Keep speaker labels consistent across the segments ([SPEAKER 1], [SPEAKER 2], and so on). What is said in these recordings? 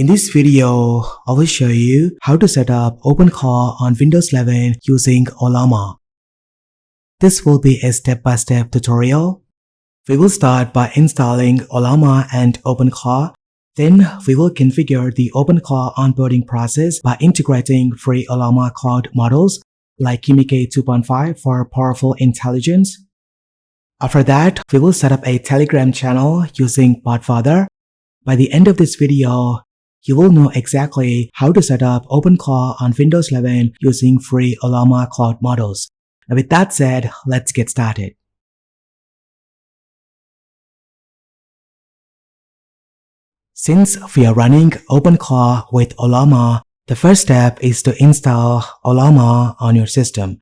[SPEAKER 1] In this video, I will show you how to set up OpenClaw on Windows 11 using Ollama. This will be a step-by-step tutorial. We will start by installing Ollama and OpenClaw. Then we will configure the OpenClaw onboarding process by integrating free Ollama Cloud models like QWEN 2.5 for powerful intelligence. After that, we will set up a Telegram channel using BotFather. By the end of this video, you will know exactly how to set up OpenClaw on Windows 11 using free Ollama Cloud models. Now with that said, let's get started. Since we are running OpenClaw with Ollama, the first step is to install Ollama on your system.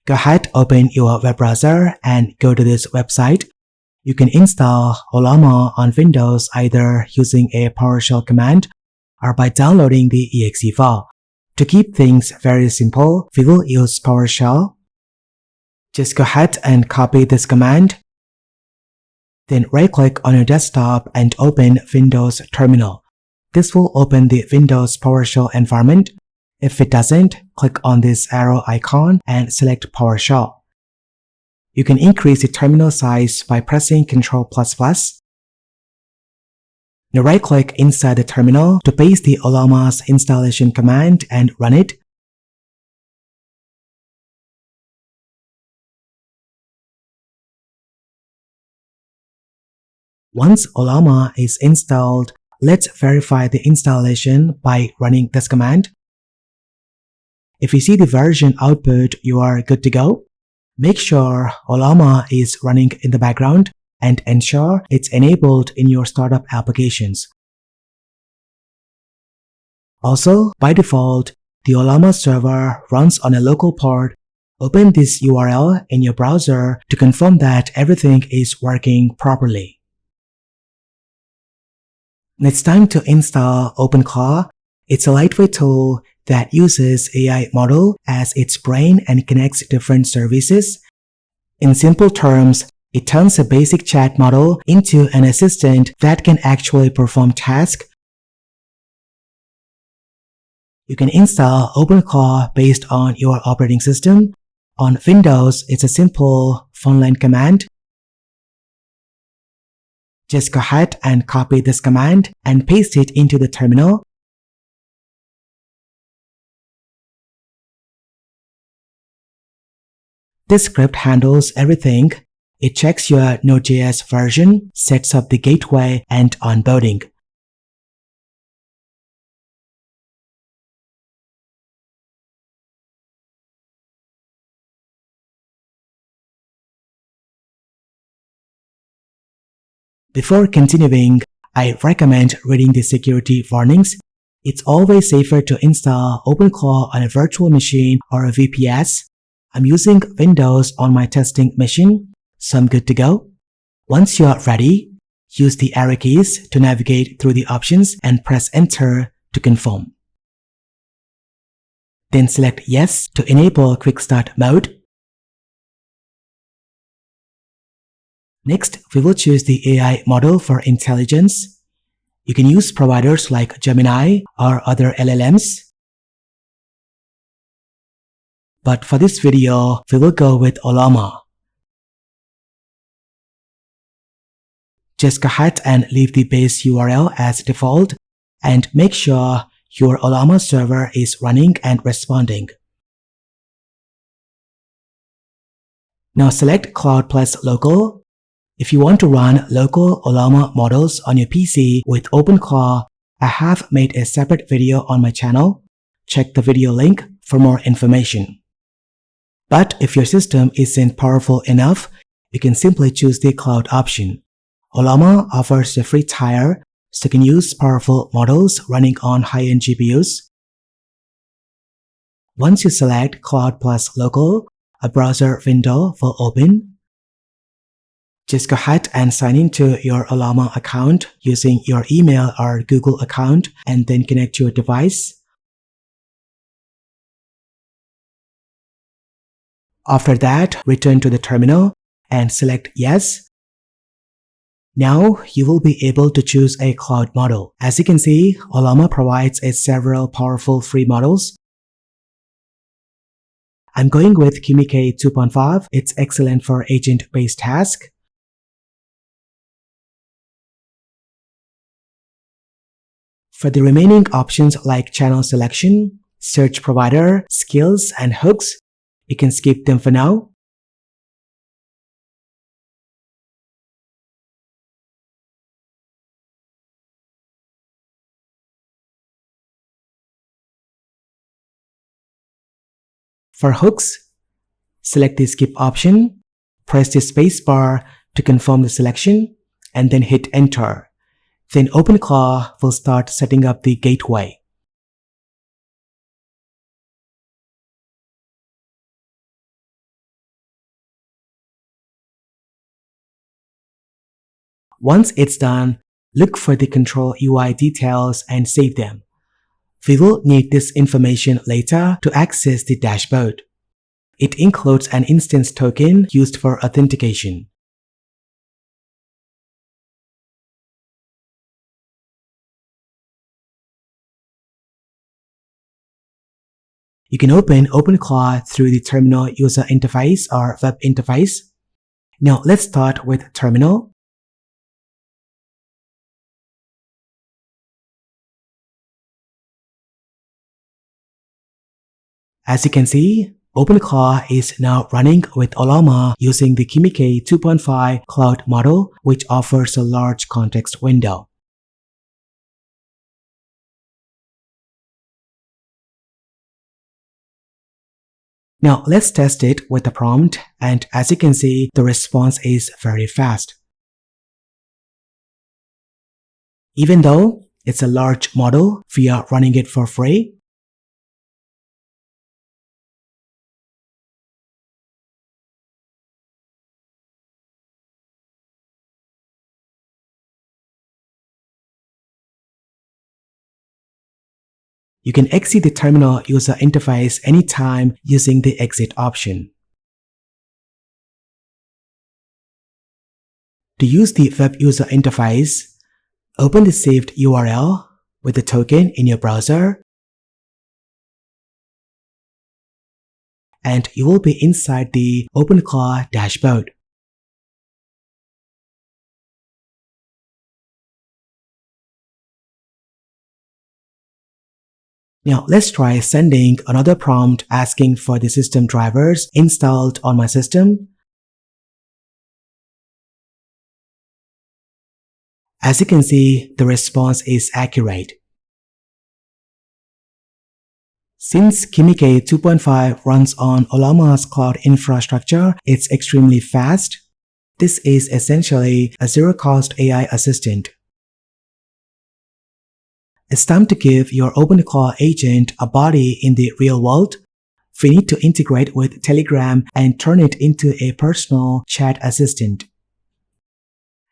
[SPEAKER 1] Go ahead, open your web browser and go to this website. You can install Ollama on Windows either using a PowerShell command or by downloading the exe file. To keep things very simple, we will use PowerShell. Just go ahead and copy this command. Then right-click on your desktop and open Windows Terminal. This will open the Windows PowerShell environment. If it doesn't, click on this arrow icon and select PowerShell. You can increase the terminal size by pressing Ctrl++. Now right-click inside the terminal to paste the Ollama's installation command and run it. Once Ollama is installed, let's verify the installation by running this command. If you see the version output, you are good to go. Make sure Ollama is running in the background and ensure it's enabled in your startup applications. Also, by default, the Ollama server runs on a local port. Open this URL in your browser to confirm that everything is working properly. It's time to install OpenClaw. It's a lightweight tool that uses AI model as its brain and connects different services. In simple terms, it turns a basic chat model into an assistant that can actually perform tasks. You can install OpenClaw based on your operating system. On Windows, it's a simple frontline command. Just go ahead and copy this command and paste it into the terminal. This script handles everything. It checks your Node.js version, sets up the gateway, and onboarding. Before continuing, I recommend reading the security warnings. It's always safer to install OpenClaw on a virtual machine or a VPS. I'm using Windows on my testing machine, so I'm good to go. Once you are ready, use the arrow keys to navigate through the options and press Enter to confirm. Then select Yes to enable Quick Start mode. Next, we will choose the AI model for intelligence. You can use providers like Gemini or other LLMs. But for this video, we will go with Ollama. Just go ahead and leave the base URL as default and make sure your Ollama server is running and responding. Now select Cloud plus Local. If you want to run local Ollama models on your PC with OpenClaw, I have made a separate video on my channel. Check the video link for more information. But if your system isn't powerful enough, you can simply choose the cloud option. Ollama offers a free tier, so you can use powerful models running on high-end GPUs. Once you select Cloud plus Local, a browser window will open. Just go ahead and sign into your Ollama account using your email or Google account and then connect your device. After that, return to the terminal and select Yes. Now you will be able to choose a cloud model. As you can see, Ollama provides several powerful free models. I'm going with QMK 2.5. It's excellent for agent-based tasks. For the remaining options like channel selection, search provider, skills, and hooks, you can skip them for now. For hooks, select the skip option, press the space bar to confirm the selection, and then hit enter. Then OpenClaw will start setting up the gateway. Once it's done, look for the control UI details and save them. We will need this information later to access the dashboard. It includes an instance token used for authentication. You can open OpenClaw through the terminal user interface or web interface. Now let's start with terminal. As you can see, OpenClaw is now running with Ollama using the QMK 2.5 cloud model, which offers a large context window. Now let's test it with the prompt, and as you can see, the response is very fast. Even though it's a large model, we are running it for free. You can exit the terminal user interface anytime using the exit option. To use the web user interface, open the saved URL with the token in your browser, and you will be inside the OpenClaw dashboard. Now let's try sending another prompt asking for the system drivers installed on my system. As you can see, the response is accurate. Since QMK 2.5 runs on Ollama's cloud infrastructure, it's extremely fast. This is essentially a zero-cost AI assistant. It's time to give your OpenClaw agent a body in the real world. We need to integrate with Telegram and turn it into a personal chat assistant.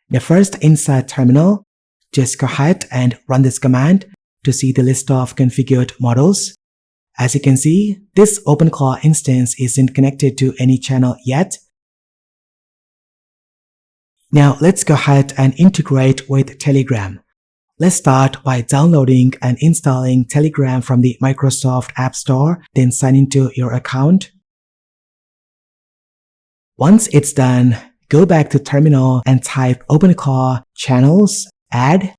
[SPEAKER 1] Now first, inside terminal, just go ahead and run this command to see the list of configured models. As you can see, this OpenClaw instance isn't connected to any channel yet. Now let's go ahead and integrate with Telegram. Let's start by downloading and installing Telegram from the Microsoft App Store, then sign into your account. Once it's done, go back to terminal and type OpenClaw channels add.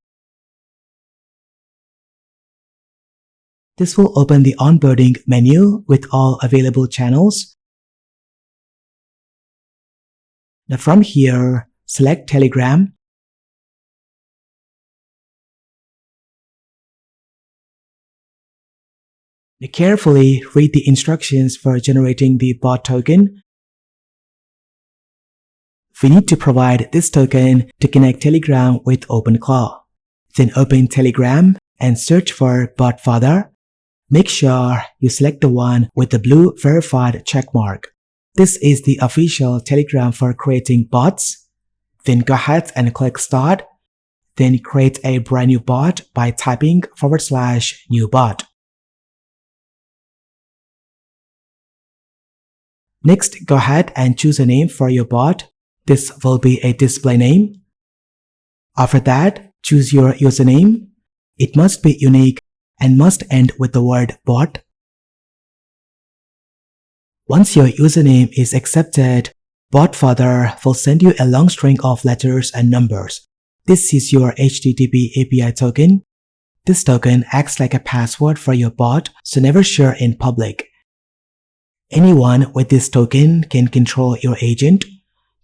[SPEAKER 1] This will open the onboarding menu with all available channels. Now from here, select Telegram. Now carefully read the instructions for generating the bot token. We need to provide this token to connect Telegram with OpenClaw. Then open Telegram and search for BotFather. Make sure you select the one with the blue verified checkmark. This is the official Telegram for creating bots. Then go ahead and click Start. Then create a brand new bot by typing /new bot. Next, go ahead and choose a name for your bot. This will be a display name. After that, choose your username. It must be unique and must end with the word bot. Once your username is accepted, BotFather will send you a long string of letters and numbers. This is your HTTP API token. This token acts like a password for your bot, so never share in public. Anyone with this token can control your agent.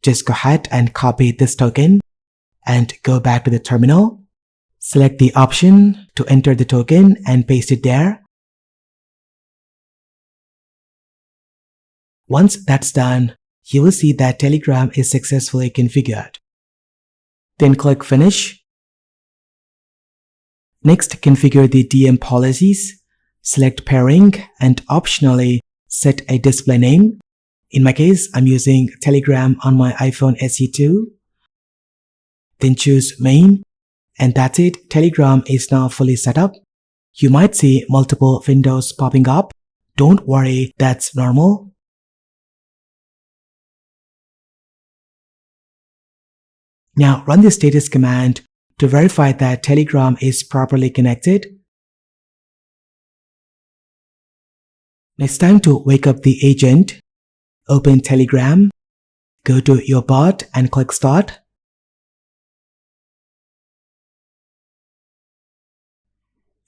[SPEAKER 1] Just go ahead and copy this token and go back to the terminal. Select the option to enter the token and paste it there. Once that's done, you will see that Telegram is successfully configured. Then click Finish. Next, configure the DM policies, select pairing, and optionally set a display name. In my case, I'm using Telegram on my iPhone SE2. Then choose Main, and that's it. Telegram is now fully set up. You might see multiple windows popping up. Don't worry, that's normal. Now run the status command to verify that Telegram is properly connected. It's time to wake up the agent. Open Telegram, go to your bot and click Start.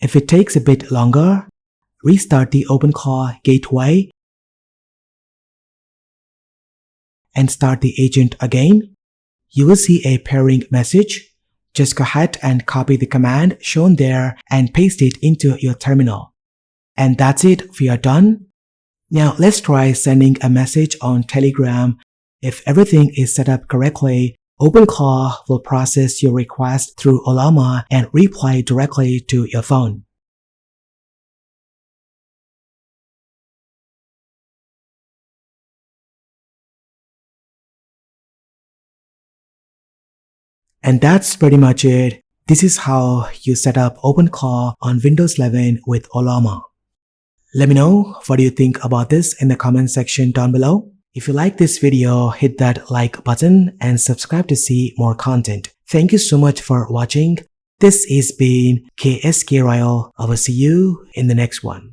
[SPEAKER 1] If it takes a bit longer, restart the OpenClaw gateway and start the agent again. You will see a pairing message. Just go ahead and copy the command shown there and paste it into your terminal. And that's it, we are done. Now let's try sending a message on Telegram. If everything is set up correctly, OpenClaw will process your request through Ollama and reply directly to your phone. And that's pretty much it. This is how you set up OpenClaw on Windows 11 with Ollama. Let me know what do you think about this in the comment section down below. If you like this video, hit that like button and subscribe to see more content. Thank you so much for watching. This has been KSK Royal. I will see you in the next one.